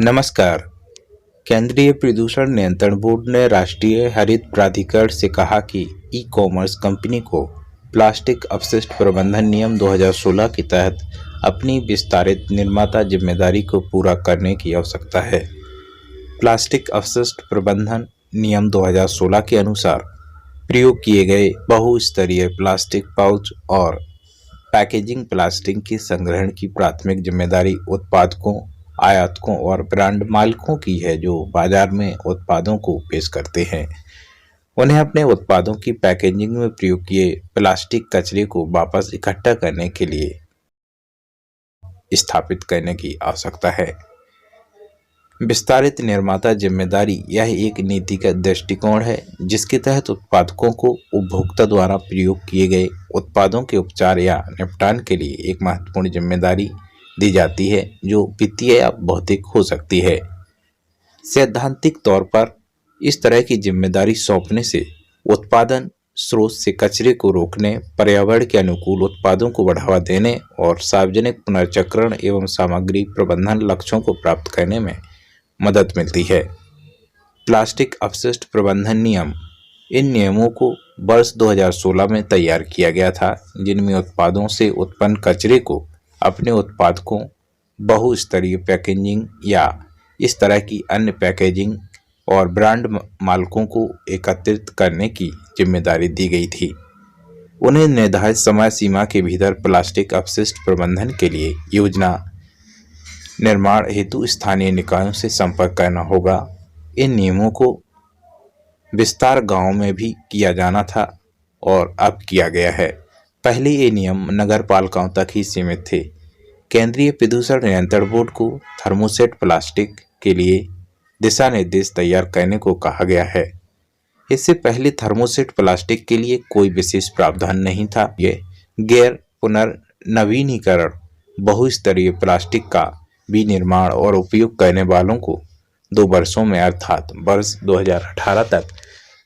नमस्कार। केंद्रीय प्रदूषण नियंत्रण बोर्ड ने राष्ट्रीय हरित प्राधिकरण से कहा कि ई-कॉमर्स कंपनी को प्लास्टिक अपशिष्ट प्रबंधन नियम 2016 के तहत अपनी विस्तारित निर्माता जिम्मेदारी को पूरा करने की आवश्यकता है। प्लास्टिक अपशिष्ट प्रबंधन नियम 2016 के अनुसार प्रयोग किए गए बहुस्तरीय प्लास्टिक पाउच और पैकेजिंग प्लास्टिक के संग्रहण की प्राथमिक जिम्मेदारी उत्पादकों, आयातकों और ब्रांड मालिकों की है जो बाजार में उत्पादों को पेश करते हैं। उन्हें अपने उत्पादों की पैकेजिंग में प्रयोग किए प्लास्टिक कचरे को वापस इकट्ठा करने के लिए स्थापित करने की आवश्यकता है। विस्तारित निर्माता जिम्मेदारी यह एक नीतिगत दृष्टिकोण है जिसके तहत उत्पादकों को उपभोक्ता द्वारा प्रयोग किए गए उत्पादों के उपचार या निपटान के लिए एक महत्वपूर्ण जिम्मेदारी दी जाती है जो वित्तीय या भौतिक हो सकती है। सैद्धांतिक तौर पर इस तरह की जिम्मेदारी सौंपने से उत्पादन स्रोत से कचरे को रोकने, पर्यावरण के अनुकूल उत्पादों को बढ़ावा देने और सार्वजनिक पुनर्चक्रण एवं सामग्री प्रबंधन लक्ष्यों को प्राप्त करने में मदद मिलती है। प्लास्टिक अपशिष्ट प्रबंधन नियम, इन नियमों को वर्ष 2016 में तैयार किया गया था जिनमें उत्पादों से उत्पन्न कचरे को अपने उत्पादकों, बहुस्तरीय पैकेजिंग या इस तरह की अन्य पैकेजिंग और ब्रांड मालिकों को एकत्रित करने की जिम्मेदारी दी गई थी। उन्हें निर्धारित समय सीमा के भीतर प्लास्टिक अपशिष्ट प्रबंधन के लिए योजना निर्माण हेतु स्थानीय निकायों से संपर्क करना होगा। इन नियमों को विस्तार गांवों में भी किया जाना था और अब किया गया है। पहले ये नियम नगर पालिकाओं तक ही सीमित थे। केंद्रीय प्रदूषण नियंत्रण बोर्ड को थर्मोसेट प्लास्टिक के लिए दिशा निर्देश तैयार करने को कहा गया है। इससे पहले थर्मोसेट प्लास्टिक के लिए कोई विशेष प्रावधान नहीं था। ये गैर पुनर्नवीनीकरण बहुस्तरीय प्लास्टिक का विनिर्माण और उपयोग करने वालों को 2 वर्षों में अर्थात वर्ष 2018 तक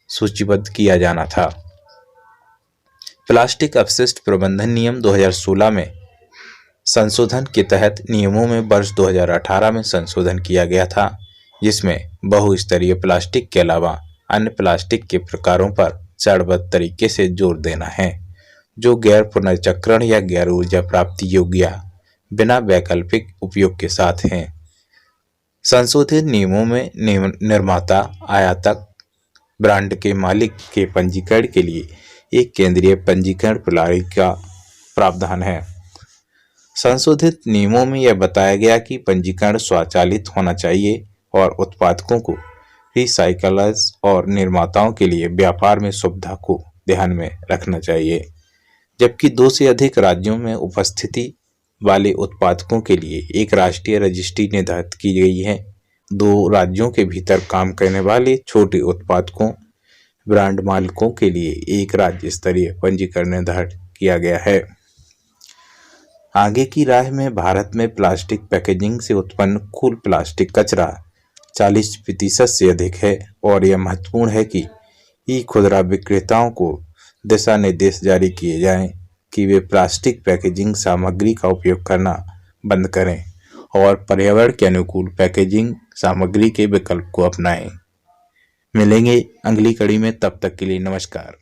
सूचीबद्ध किया जाना था। प्लास्टिक अपशिष्ट प्रबंधन नियम 2016 में संशोधन के तहत नियमों में वर्ष 2018 में संशोधन किया गया था जिसमें बहुस्तरीय प्लास्टिक के अलावा अन्य प्लास्टिक के प्रकारों पर चरणबद्ध तरीके से जोर देना है जो गैर पुनर्चक्रण या गैर ऊर्जा प्राप्ति योग्य या बिना वैकल्पिक उपयोग के साथ हैं। संशोधित नियमों में निर्माता, आयातक, ब्रांड के मालिक के पंजीकरण के लिए एक केंद्रीय पंजीकरण प्रणाली का प्रावधान है। संशोधित नियमों में यह बताया गया कि पंजीकरण स्वचालित होना चाहिए और उत्पादकों को रिसाइकलर्स और निर्माताओं के लिए व्यापार में सुविधा को ध्यान में रखना चाहिए। जबकि 2 से अधिक राज्यों में उपस्थिति वाले उत्पादकों के लिए एक राष्ट्रीय रजिस्ट्री निर्धारित की गई है। 2 राज्यों के भीतर काम करने वाले छोटे उत्पादकों, ब्रांड मालिकों के लिए एक राज्य स्तरीय पंजीकरण निर्धारित किया गया है। आगे की राह में भारत में प्लास्टिक पैकेजिंग से उत्पन्न कुल प्लास्टिक कचरा 40% से अधिक है और यह महत्वपूर्ण है कि खुदरा विक्रेताओं को दिशा निर्देश जारी किए जाएं कि वे प्लास्टिक पैकेजिंग सामग्री का उपयोग करना बंद करें और पर्यावरण के अनुकूल पैकेजिंग सामग्री के विकल्प को अपनाएं। मिलेंगे अगली कड़ी में, तब तक के लिए नमस्कार।